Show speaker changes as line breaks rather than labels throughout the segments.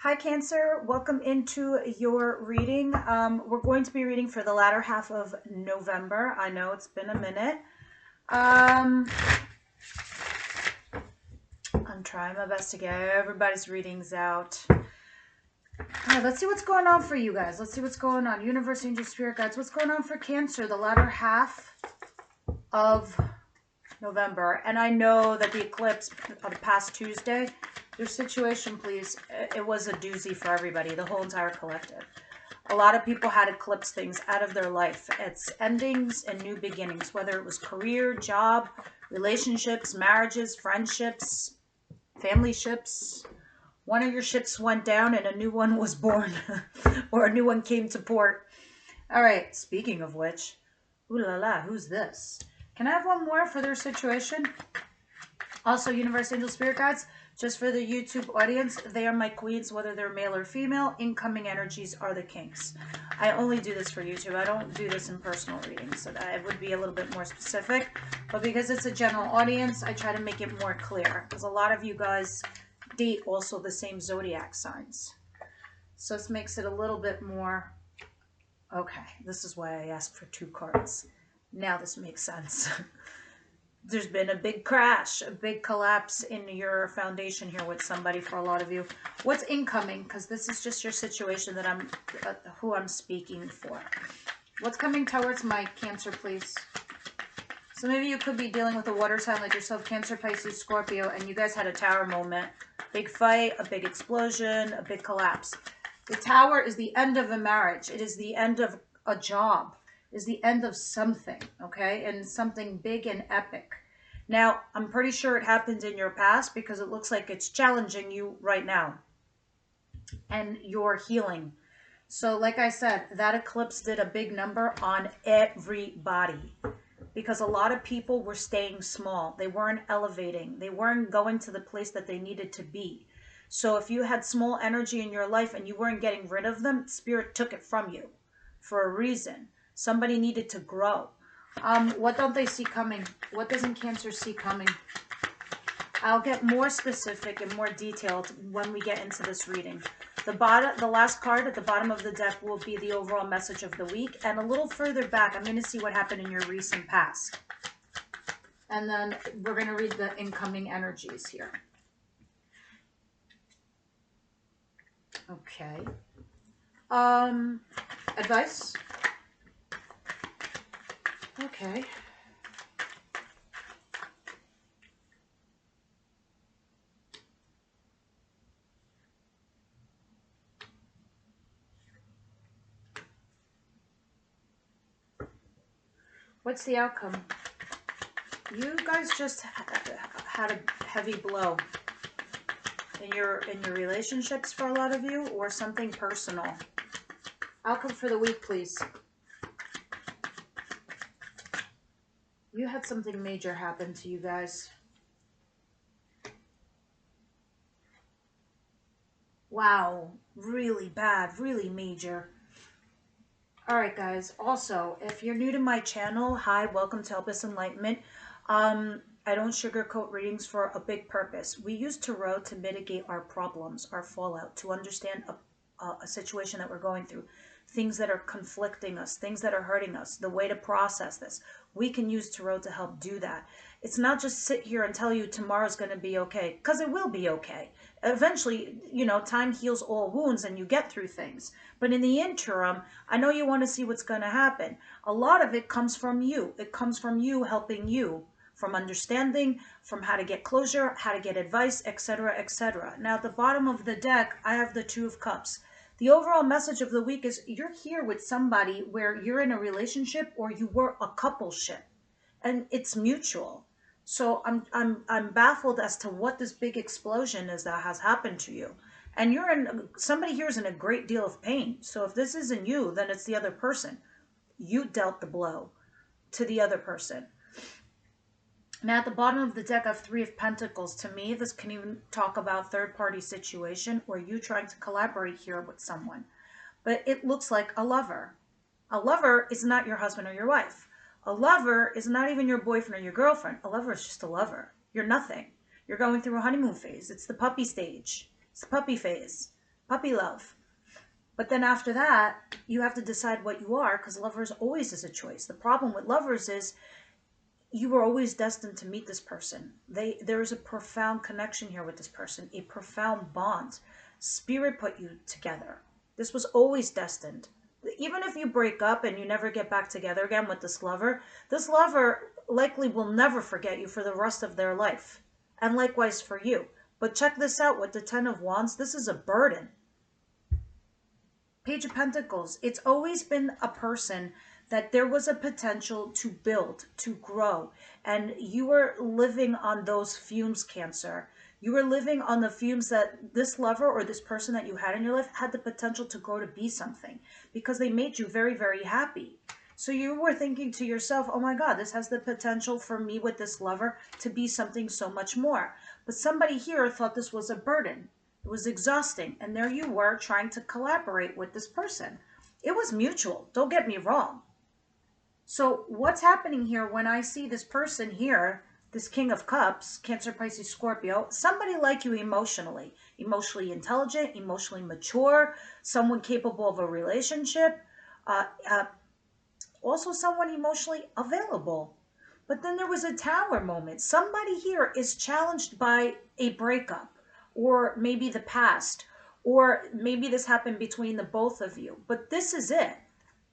Hi, Cancer. Welcome into your reading. We're going to be reading for the latter half of November. I know it's been a minute. I'm trying my best to get everybody's readings out. All right, let's see what's going on for you guys. Let's see what's going on. Universe, Angel, Spirit Guides. What's going on for Cancer, the latter half of November? And I know that the eclipse of the past Tuesday, your situation, please, it was a doozy for everybody, the whole entire collective. A lot of people had eclipse things out of their life. It's endings and new beginnings, whether it was career, job, relationships, marriages, friendships, family ships. One of your ships went down and a new one was born or a new one came to port. All right, speaking of which, ooh la la, who's this? Can I have one more for their situation? Also, Universe, Angel, Spirit Guides, just for the YouTube audience, they are my queens, whether they're male or female. Incoming energies are the kinks. I only do this for YouTube. I don't do this in personal readings, so that it would be a little bit more specific. But because it's a general audience, I try to make it more clear, because a lot of you guys date also the same zodiac signs. So this makes it a little bit more... Okay, this is why I asked for 2 cards. Now this makes sense. There's been a big crash, a big collapse in your foundation here with somebody for a lot of you. What's incoming? Because this is just your situation that who I'm speaking for. What's coming towards my Cancer, please? So maybe you could be dealing with a water sign like yourself, Cancer, Pisces, Scorpio, and you guys had a tower moment. Big fight, a big explosion, a big collapse. The tower is the end of a marriage. It is the end of a job. Is the end of something, okay? And something big and epic. Now, I'm pretty sure it happened in your past because it looks like it's challenging you right now. And you're healing. So like I said, that eclipse did a big number on everybody. Because a lot of people were staying small. They weren't elevating. They weren't going to the place that they needed to be. So if you had small energy in your life and you weren't getting rid of them, Spirit took it from you for a reason. Somebody needed to grow. What don't they see coming? What doesn't Cancer see coming? I'll get more specific and more detailed when we get into this reading. The last card at the bottom of the deck will be the overall message of the week. And a little further back, I'm going to see what happened in your recent past. And then we're going to read the incoming energies here. Okay. Advice? Okay. What's the outcome? You guys just had a heavy blow in your relationships for a lot of you, or something personal. Outcome for the week, please. You had something major happen to you guys. Wow, really bad, really major. All right, guys. Also, if you're new to my channel, hi, welcome to Help Us Enlightenment. I don't sugarcoat readings for a big purpose. We use tarot to mitigate our problems, our fallout, to understand a situation that we're going through, things that are conflicting us, things that are hurting us, the way to process this. We can use tarot to help do that. It's not just sit here and tell you tomorrow's going to be okay, because it will be okay. Eventually, you know, time heals all wounds and you get through things. But in the interim, I know you want to see what's going to happen. A lot of it comes from you. It comes from you helping you, from understanding, from how to get closure, how to get advice, etc., etc. Now, at the bottom of the deck, I have the 2 of Cups. The overall message of the week is you're here with somebody where you're in a relationship or you were a coupleship, and it's mutual. So I'm baffled as to what this big explosion is that has happened to you. And somebody here is in a great deal of pain. So if this isn't you, then it's the other person. You dealt the blow to the other person. Now at the bottom of the deck, I have 3 of Pentacles. To me, this can even talk about third-party situation or you trying to collaborate here with someone. But it looks like a lover. A lover is not your husband or your wife. A lover is not even your boyfriend or your girlfriend. A lover is just a lover. You're nothing. You're going through a honeymoon phase. It's the puppy stage. It's the puppy phase. puppy love. But then after that, you have to decide what you are, because lovers always is a choice. The problem with lovers is you were always destined to meet this person. There is a profound connection here with this person, a profound bond. Spirit put you together. This was always destined. Even if you break up and you never get back together again with this lover likely will never forget you for the rest of their life. And likewise for you. But check this out with the Ten of Wands. This is a burden. Page of Pentacles. It's always been a person that there was a potential to build, to grow. And you were living on those fumes, Cancer. You were living on the fumes that this lover or this person that you had in your life had the potential to grow to be something, because they made you very, very happy. So you were thinking to yourself, oh my God, this has the potential for me with this lover to be something so much more. But somebody here thought this was a burden. It was exhausting. And there you were trying to collaborate with this person. It was mutual. Don't get me wrong. So what's happening here when I see this person here, this King of Cups, Cancer, Pisces, Scorpio, somebody like you emotionally intelligent, emotionally mature, someone capable of a relationship, also someone emotionally available. But then there was a Tower moment. Somebody here is challenged by a breakup, or maybe the past, or maybe this happened between the both of you. But this is it.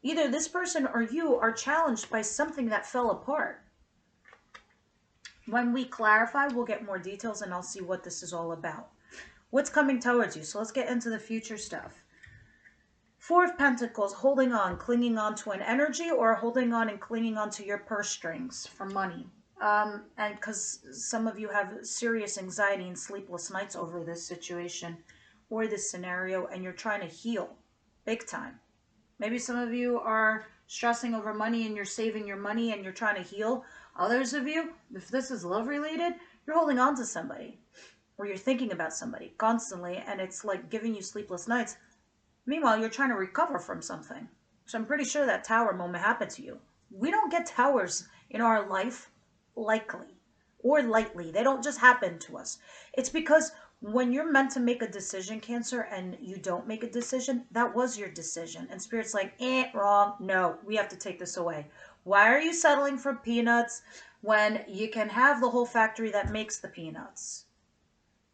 Either this person or you are challenged by something that fell apart. When we clarify, we'll get more details and I'll see what this is all about. What's coming towards you? So let's get into the future stuff. Four of Pentacles, holding on, clinging on to an energy, or holding on and clinging on to your purse strings for money. And because some of you have serious anxiety and sleepless nights over this situation or this scenario, and you're trying to heal big time. Maybe some of you are stressing over money and you're saving your money and you're trying to heal. Others of you, if this is love related, you're holding on to somebody, or you're thinking about somebody constantly, and it's like giving you sleepless nights. Meanwhile, you're trying to recover from something. So I'm pretty sure that Tower moment happened to you. We don't get towers in our life likely or lightly. They don't just happen to us. It's because when you're meant to make a decision, Cancer, and you don't make a decision, that was your decision. And Spirit's like, wrong. No, we have to take this away. Why are you settling for peanuts when you can have the whole factory that makes the peanuts?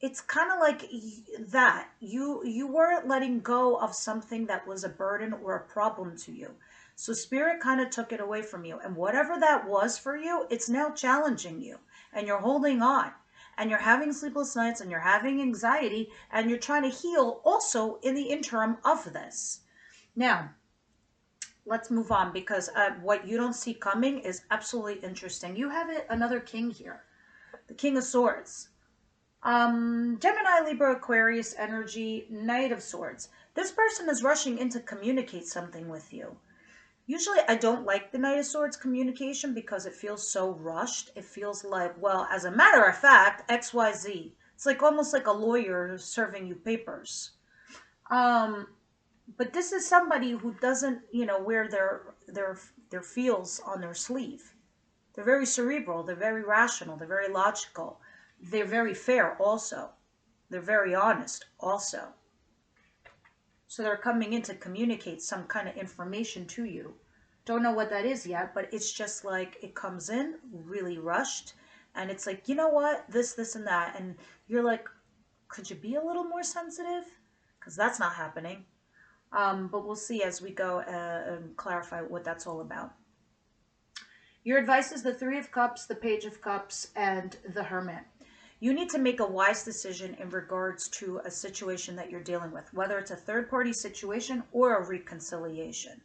It's kind of like that. You weren't letting go of something that was a burden or a problem to you. So Spirit kind of took it away from you. And whatever that was for you, it's now challenging you. And you're holding on. And you're having sleepless nights and you're having anxiety. And you're trying to heal also in the interim of this. Now, let's move on, because what you don't see coming is absolutely interesting. You have another king here. The King of Swords. Gemini, Libra, Aquarius energy, Knight of Swords. This person is rushing in to communicate something with you. Usually I don't like the Knight of Swords communication because it feels so rushed. It feels like, well, as a matter of fact, XYZ. It's like almost like a lawyer serving you papers. But this is somebody who doesn't, wear their feels on their sleeve. They're very cerebral. They're very rational. They're very logical. They're very fair also. They're very honest also. So they're coming in to communicate some kind of information to you. Don't know what that is yet, but it's just like it comes in really rushed. And it's like, you know what? This, and that. And you're like, could you be a little more sensitive? Because that's not happening. But we'll see as we go and clarify what that's all about. Your advice is the Three of Cups, the Page of Cups, and the Hermit. You need to make a wise decision in regards to a situation that you're dealing with, whether it's a third-party situation or a reconciliation.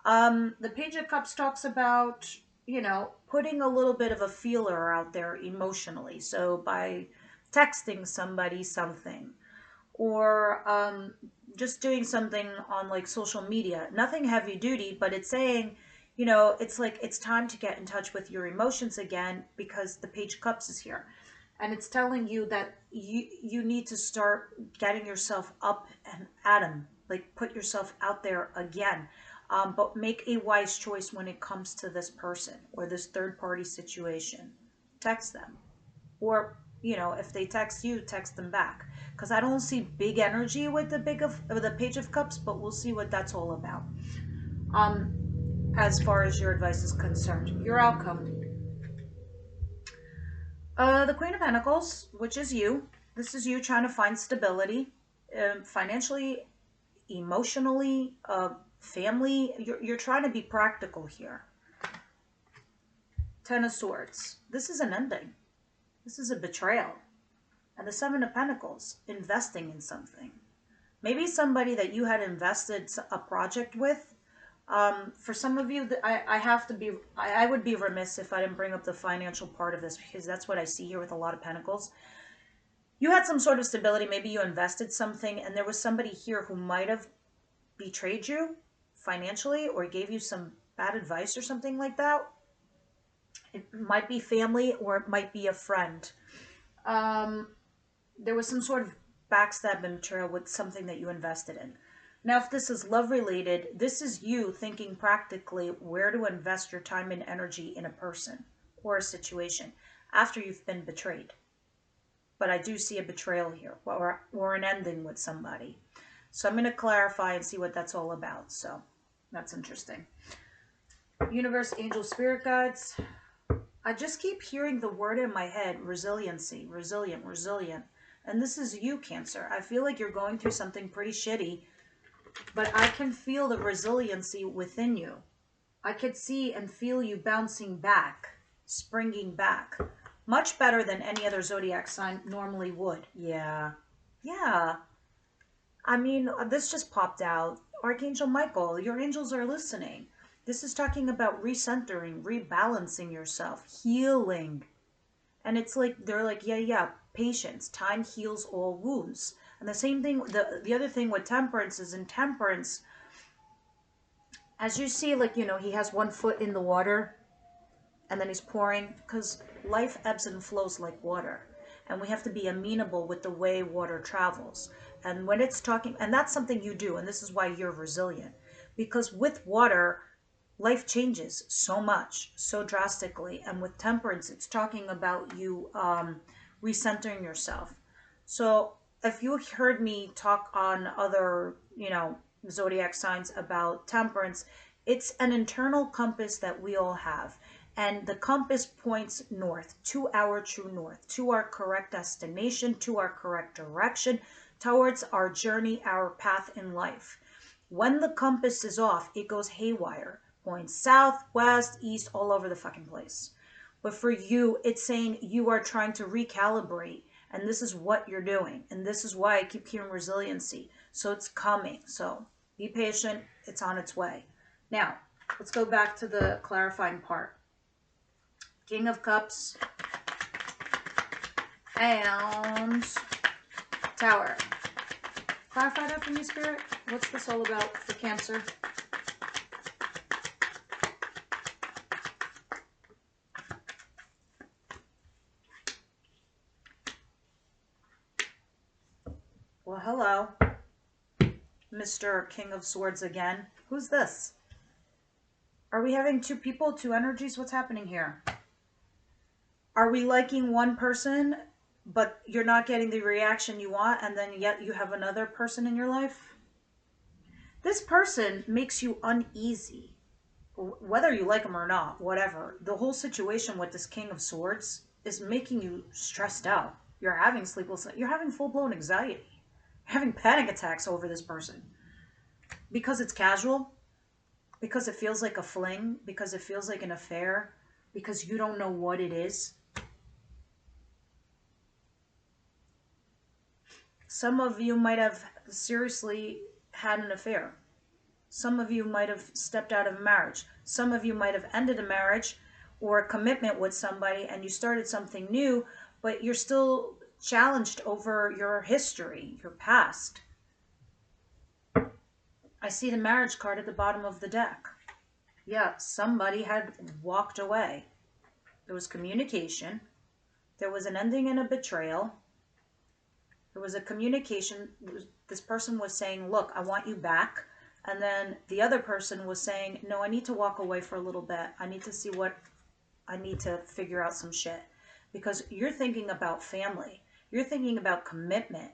The Page of Cups talks about, putting a little bit of a feeler out there emotionally. So by texting somebody something, or just doing something on like social media. Nothing heavy duty, but it's saying, it's like it's time to get in touch with your emotions again, because the Page of Cups is here. And it's telling you that you need to start getting yourself up and at 'em, like put yourself out there again. But make a wise choice when it comes to this person or this third party situation. Text them, or, you know, if they text you, text them back. Because I don't see big energy with the Page of Cups, but we'll see what that's all about. As far as your advice is concerned, your outcome. The Queen of Pentacles, which is you. This is you trying to find stability, financially, emotionally, family. You're trying to be practical here. Ten of Swords. This is an ending. This is a betrayal. And the Seven of Pentacles, investing in something. Maybe somebody that you had invested a project with. For some of you, I would be remiss if I didn't bring up the financial part of this, because that's what I see here with a lot of Pentacles. You had some sort of stability. Maybe you invested something, and there was somebody here who might have betrayed you financially or gave you some bad advice or something like that. It might be family or it might be a friend. There was some sort of backstab and betrayal with something that you invested in. Now, if this is love related, this is you thinking practically where to invest your time and energy in a person or a situation after you've been betrayed. But I do see a betrayal here or an ending with somebody. So I'm going to clarify and see what that's all about. So that's interesting. Universe, angel, spirit guides. I just keep hearing the word in my head, resiliency, resilient, resilient. And this is you, Cancer. I feel like you're going through something pretty shitty, but I can feel the resiliency within you. I could see and feel you bouncing back, springing back. Much better than any other zodiac sign normally would. Yeah. Yeah. I mean, this just popped out. Archangel Michael, your angels are listening. This is talking about recentering, rebalancing yourself, healing. And it's like, they're like, yeah, patience. Time heals all wounds. And the same thing, the other thing with temperance is in temperance, as you see, like, you know, he has one foot in the water and then he's pouring, because life ebbs and flows like water. And we have to be amenable with the way water travels. And when it's talking, and that's something you do, and this is why you're resilient. Because with water, life changes so much, so drastically. And with temperance, it's talking about you recentering yourself. So if you heard me talk on other, you know, zodiac signs about temperance, it's an internal compass that we all have. And the compass points north, to our true north, to our correct destination, to our correct direction, towards our journey, our path in life. When the compass is off, it goes haywire, points south, west, east, all over the fucking place. But for you, it's saying you are trying to recalibrate, and this is what you're doing. And this is why I keep hearing resiliency. So it's coming. So be patient. It's on its way. Now, let's go back to the clarifying part. King of Cups and Tower. Clarify that for me, Spirit. What's this all about for Cancer? Well, hello, Mr. King of Swords again. Who's this? Are we having two people, two energies? What's happening here? Are we liking one person, but you're not getting the reaction you want, and then yet you have another person in your life? This person makes you uneasy, whether you like them or not, whatever. The whole situation with this King of Swords is making you stressed out. You're having sleepless, you're having full-blown anxiety. You're having panic attacks over this person. Because it's casual, because it feels like a fling, because it feels like an affair, because you don't know what it is. Some of you might have seriously had an affair. Some of you might have stepped out of a marriage. Some of you might have ended a marriage or a commitment with somebody and you started something new, but you're still challenged over your history, your past. I see the marriage card at the bottom of the deck. Yeah, somebody had walked away. There was communication. There was an ending and a betrayal. There was a communication. This person was saying, look, I want you back. And then the other person was saying, no, I need to walk away for a little bit. I need to see what, I need to figure out some shit. because you're thinking about family. You're thinking about commitment.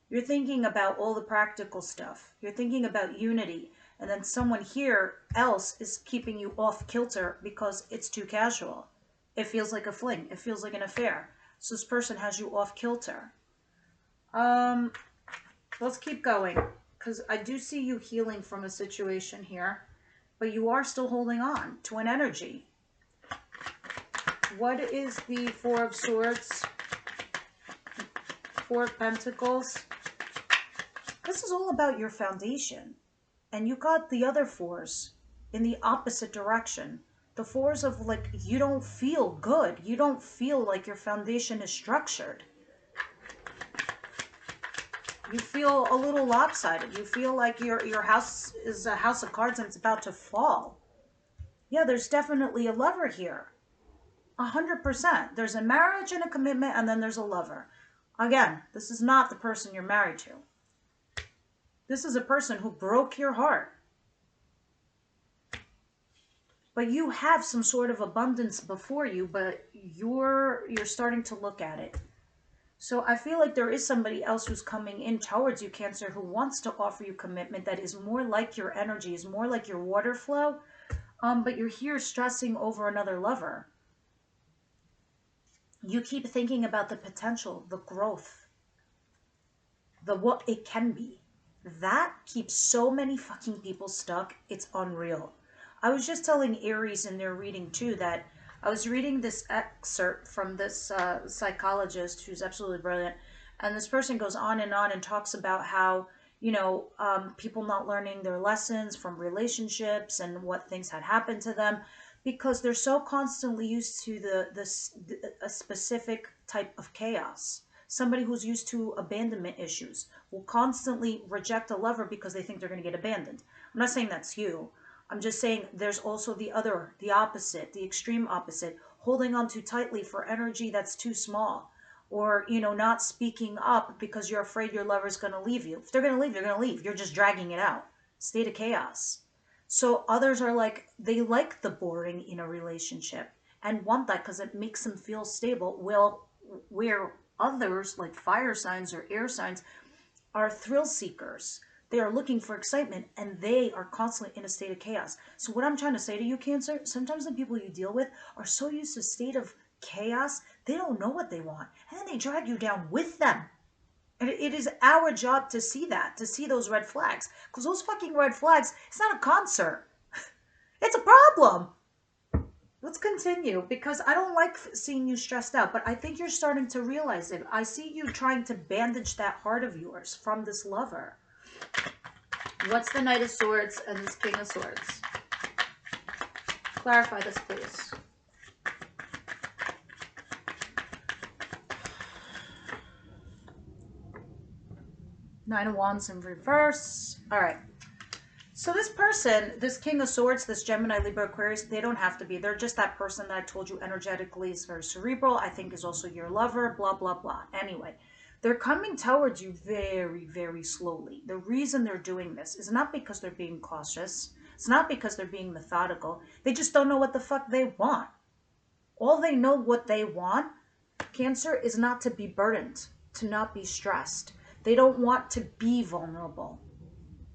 You're thinking about all the practical stuff. You're thinking about unity. And then someone here else is keeping you off kilter because it's too casual. It feels like a fling. It feels like an affair. So this person has you off kilter. Let's keep going, because I do see you healing from a situation here, but you are still holding on to an energy. What is the Four of Swords? Four of Pentacles. This is all about your foundation. And you got the other fours in the opposite direction. The fours of, like, you don't feel good. You don't feel like your foundation is structured. You feel a little lopsided. You feel like your house is a house of cards and it's about to fall. Yeah, there's definitely a lover here. 100%. There's a marriage and a commitment, and then there's a lover. Again, this is not the person you're married to. This is a person who broke your heart. But you have some sort of abundance before you, but you're starting to look at it. So I feel like there is somebody else who's coming in towards you, Cancer, who wants to offer you commitment that is more like your energy, is more like your water flow. But you're here stressing over another lover. You keep thinking about the potential, the growth, the what it can be. That keeps so many fucking people stuck. It's unreal. I was just telling Aries in their reading too that I was reading this excerpt from this psychologist who's absolutely brilliant. And this person goes on and talks about how, you know, people not learning their lessons from relationships and what things had happened to them because they're so constantly used to a specific type of chaos. Somebody who's used to abandonment issues will constantly reject a lover because they think they're going to get abandoned. I'm not saying that's you. I'm just saying there's also the opposite, the extreme opposite, holding on too tightly for energy that's too small. Or, you know, not speaking up because you're afraid your lover's going to leave you. If they're going to leave, they're going to leave. You're just dragging it out. State of chaos. So others are like, they like the boring in a relationship and want that because it makes them feel stable. Well, where others, like fire signs or air signs, are thrill seekers. They are looking for excitement and they are constantly in a state of chaos. So what I'm trying to say to you, Cancer, sometimes the people you deal with are so used to a state of chaos, they don't know what they want. And then they drag you down with them. And it is our job to see that, to see those red flags. Because those fucking red flags, it's not a concert. It's a problem. Let's continue, because I don't like seeing you stressed out, but I think you're starting to realize it. I see you trying to bandage that heart of yours from this lover. What's the Knight of Swords and this King of Swords? Clarify this, please. Nine of Wands in reverse. All right. So this person, this King of Swords, this Gemini, Libra, Aquarius, they don't have to be. They're just that person that I told you energetically is very cerebral. I think is also your lover, blah, blah, blah. Anyway, they're coming towards you very, very slowly. The reason they're doing this is not because they're being cautious. It's not because they're being methodical. They just don't know what the fuck they want. All they know what they want, Cancer, is not to be burdened, to not be stressed. They don't want to be vulnerable.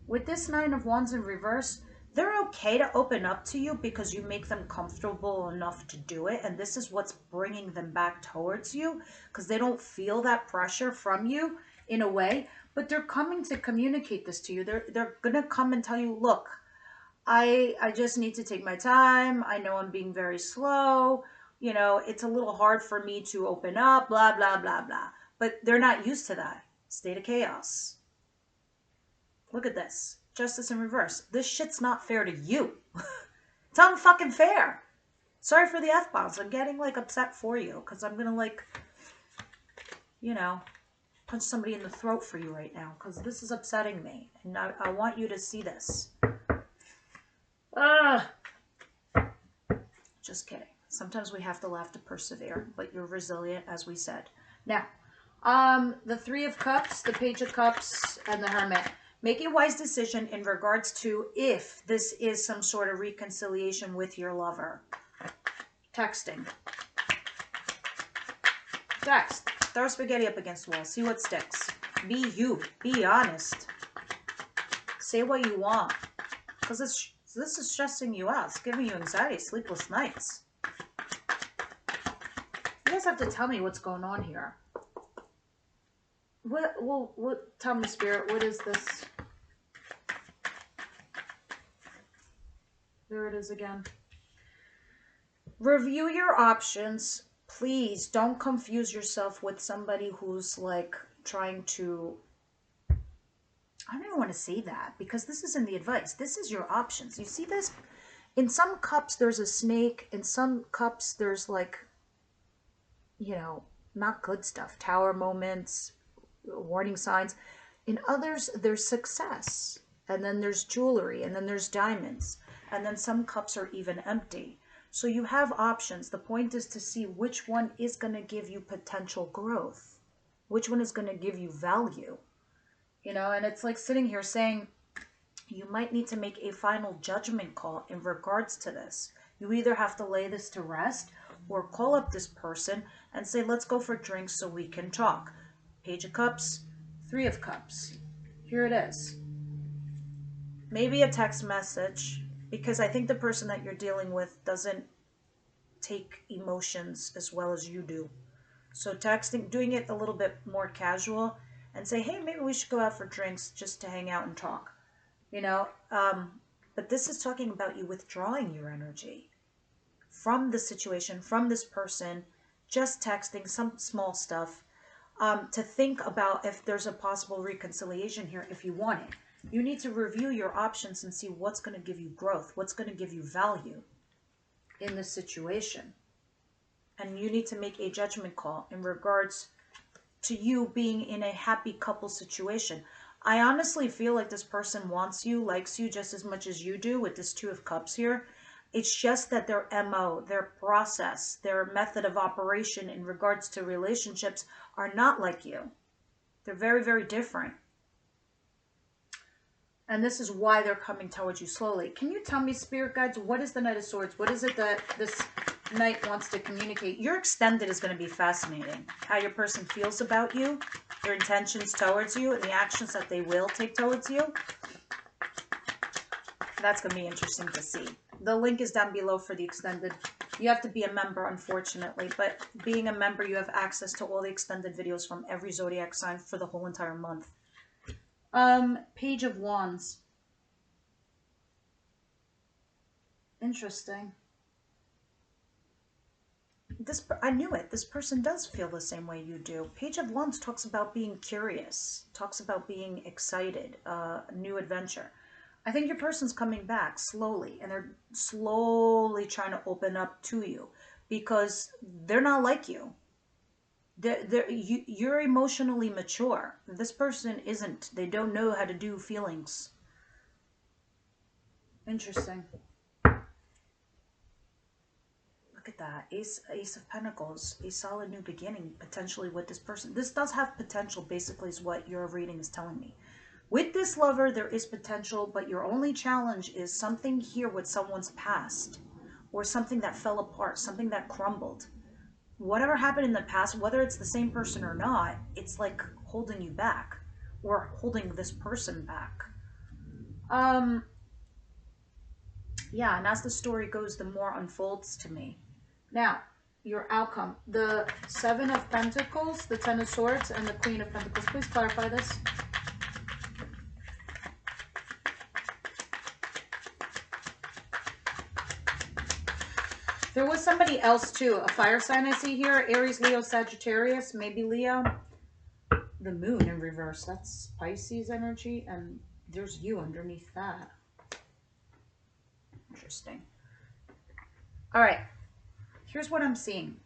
With this Nine of Wands in reverse, they're okay to open up to you because you make them comfortable enough to do it. And this is what's bringing them back towards you because they don't feel that pressure from you in a way. But they're coming to communicate this to you. They're going to come and tell you, look, I just need to take my time. I know I'm being very slow. You know, it's a little hard for me to open up, blah, blah, blah, blah. But they're not used to that. State of chaos. Look at this. Justice in reverse. This shit's not fair to you. It's unfucking fair. Sorry for the F-bombs. I'm getting, like, upset for you. Because I'm going to, like, you know, punch somebody in the throat for you right now. Because this is upsetting me. And I want you to see this. Just kidding. Sometimes we have to laugh to persevere. But you're resilient, as we said. Now, the Three of Cups, the Page of Cups, and the Hermit. Make a wise decision in regards to if this is some sort of reconciliation with your lover. Texting. Text. Throw spaghetti up against the wall. See what sticks. Be you. Be honest. Say what you want. Because this is stressing you out. It's giving you anxiety, sleepless nights. You guys have to tell me what's going on here. Tell me, Spirit, what is this? There it is again. Review your options. Please don't confuse yourself with somebody who's like trying to, I don't even want to say that because this isn't the advice. This is your options. You see this? In some cups, there's a snake. In some cups, there's like, you know, not good stuff. Tower moments, warning signs. In others, there's success. And then there's jewelry. And then there's diamonds. And then some cups are even empty. So you have options. The point is to see which one is going to give you potential growth. Which one is going to give you value. You know, and it's like sitting here saying, you might need to make a final judgment call in regards to this. You either have to lay this to rest or call up this person and say, let's go for drinks so we can talk. Page of Cups, Three of Cups. Here it is. Maybe a text message, because I think the person that you're dealing with doesn't take emotions as well as you do. So texting, doing it a little bit more casual and say, hey, maybe we should go out for drinks just to hang out and talk. You know, but this is talking about you withdrawing your energy from the situation, from this person, just texting some small stuff, to think about if there's a possible reconciliation here if you want it. You need to review your options and see what's going to give you growth, what's going to give you value in this situation. And you need to make a judgment call in regards to you being in a happy couple situation. I honestly feel like this person wants you, likes you just as much as you do with this Two of Cups here. It's just that their MO, their process, their method of operation in regards to relationships are not like you. They're very, very different. And this is why they're coming towards you slowly. Can you tell me, Spirit Guides, what is the Knight of Swords? What is it that this Knight wants to communicate? Your extended is going to be fascinating. How your person feels about you, their intentions towards you, and the actions that they will take towards you. That's going to be interesting to see. The link is down below for the extended. You have to be a member, unfortunately. But being a member, you have access to all the extended videos from every zodiac sign for the whole entire month. Page of Wands. Interesting. I knew it. This person does feel the same way you do. Page of Wands talks about being curious, talks about being excited, a new adventure. I think your person's coming back slowly, and they're slowly trying to open up to you because they're not like you. You're emotionally mature. This person isn't. They don't know how to do feelings. Interesting. Look at that. Ace of Pentacles. A solid new beginning, potentially with this person. This does have potential, basically, is what your reading is telling me. With this lover, there is potential, but your only challenge is something here with someone's past or something that fell apart, something that crumbled. Whatever happened in the past, whether it's the same person or not, it's like holding you back or holding this person back. Yeah, and as the story goes, the more unfolds to me. Now, your outcome. The Seven of Pentacles, the Ten of Swords, and the Queen of Pentacles. Please clarify this. There was somebody else too, a fire sign I see here, Aries, Leo, Sagittarius, maybe Leo. The moon in reverse, that's Pisces energy, and there's you underneath that. Interesting. All right, here's what I'm seeing.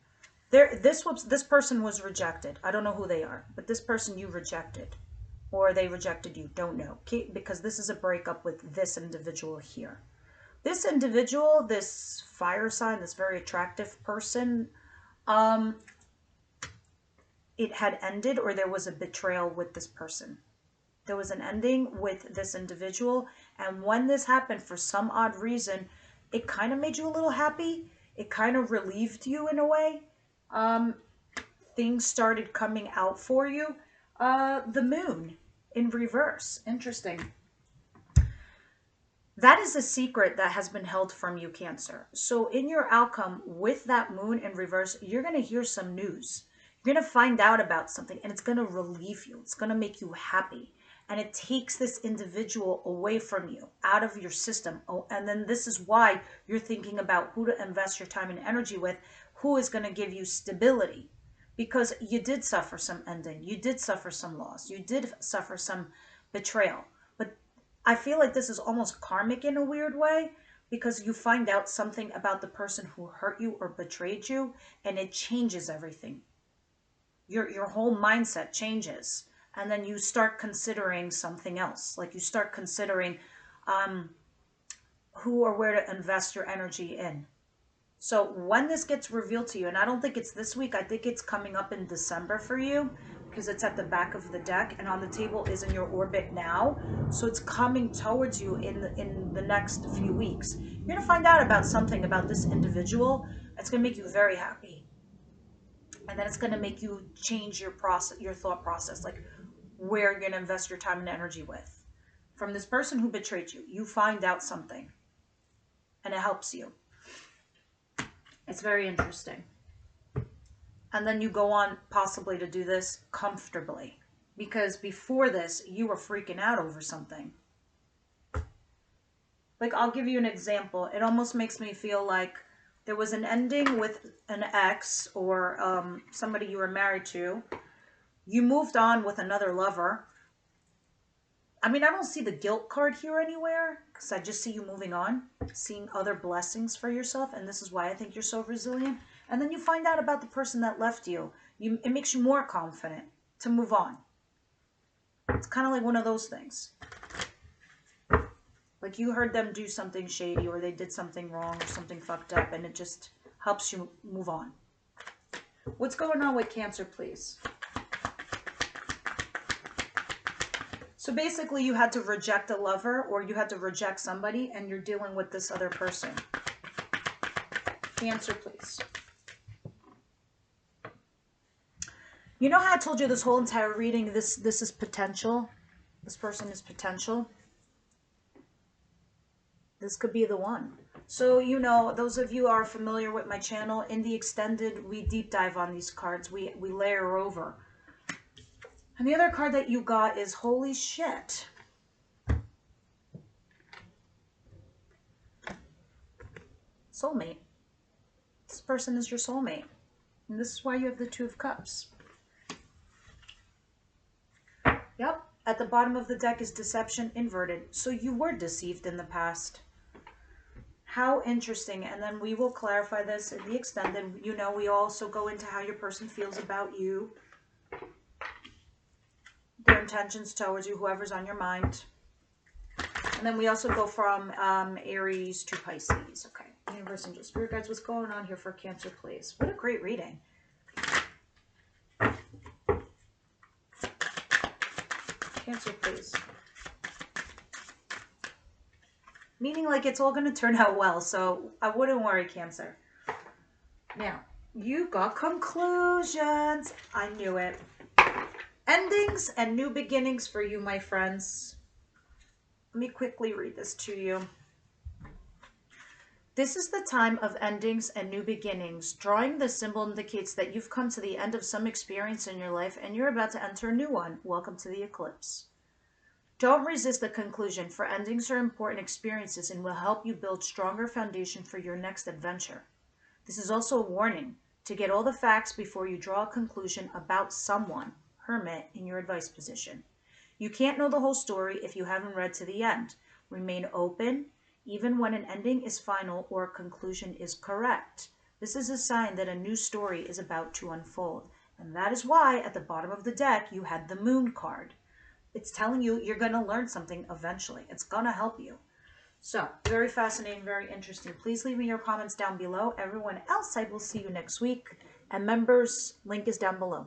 This person was rejected. I don't know who they are, but this person you rejected, or they rejected you, don't know. Because this is a breakup with this individual here. This individual, this fire sign, this very attractive person, it had ended, or there was a betrayal with this person. There was an ending with this individual, and when this happened, for some odd reason, it kind of made you a little happy. It kind of relieved you in a way. things started coming out for you. The moon in reverse. Interesting. That is a secret that has been held from you, Cancer. So in your outcome with that moon in reverse, you're going to hear some news. You're going to find out about something, and it's going to relieve you. It's going to make you happy. And it takes this individual away from you, out of your system. Oh, and then this is why you're thinking about who to invest your time and energy with, who is going to give you stability. Because you did suffer some ending. You did suffer some loss. You did suffer some betrayal. But I feel like this is almost karmic in a weird way, because you find out something about the person who hurt you or betrayed you, and it changes everything. Your whole mindset changes, and then you start considering something else. Like you start considering who or where to invest your energy in. So when this gets revealed to you, and I don't think it's this week, I think it's coming up in December for you, because it's at the back of the deck, and on the table is in your orbit now. So it's coming towards you in the next few weeks. You're going to find out about something about this individual. It's going to make you very happy. And then it's going to make you change your process, your thought process, like where you're going to invest your time and energy with. From this person who betrayed you, you find out something, and it helps you. It's very interesting. And then you go on possibly to do this comfortably. Because before this, you were freaking out over something. Like, I'll give you an example. It almost makes me feel like there was an ending with an ex or somebody you were married to. You moved on with another lover. I mean, I don't see the guilt card here anywhere, because I just see you moving on, seeing other blessings for yourself, and this is why I think you're so resilient. And then you find out about the person that left you. It makes you more confident to move on. It's kind of like one of those things. Like you heard them do something shady, or they did something wrong or something fucked up, and it just helps you move on. What's going on with Cancer, please? So basically you had to reject a lover, or you had to reject somebody, and you're dealing with this other person. Cancer, please. You know how I told you this whole entire reading, this is potential? This person is potential. This could be the one. So, you know, those of you who are familiar with my channel, in the extended, we deep dive on these cards. We layer over. And the other card that you got is Holy Shit. Soulmate. This person is your soulmate. And this is why you have the Two of Cups. Yep. At the bottom of the deck is Deception inverted. So you were deceived in the past. How interesting. And then we will clarify this in the extended. You know, we also go into how your person feels about you. Their intentions towards you, whoever's on your mind. And then we also go from Aries to Pisces. Okay. Universe, Angels, Spirit Guides, what's going on here for Cancer, please? What a great reading. Cancer, please. Meaning like it's all going to turn out well, so I wouldn't worry, Cancer. Now, you got conclusions. I knew it. Endings and new beginnings for you, my friends. Let me quickly read this to you. This is the time of endings and new beginnings. Drawing this symbol indicates that you've come to the end of some experience in your life and you're about to enter a new one. Welcome to the eclipse. Don't resist the conclusion, for endings are important experiences and will help you build stronger foundation for your next adventure. This is also a warning to get all the facts before you draw a conclusion about someone. Hermit in your advice position. You can't know the whole story if you haven't read to the end. Remain open, even when an ending is final or a conclusion is correct. This is a sign that a new story is about to unfold. And that is why at the bottom of the deck you had the Moon card. It's telling you you're going to learn something eventually. It's going to help you. So, very fascinating, very interesting. Please leave me your comments down below. Everyone else, I will see you next week. And members, link is down below.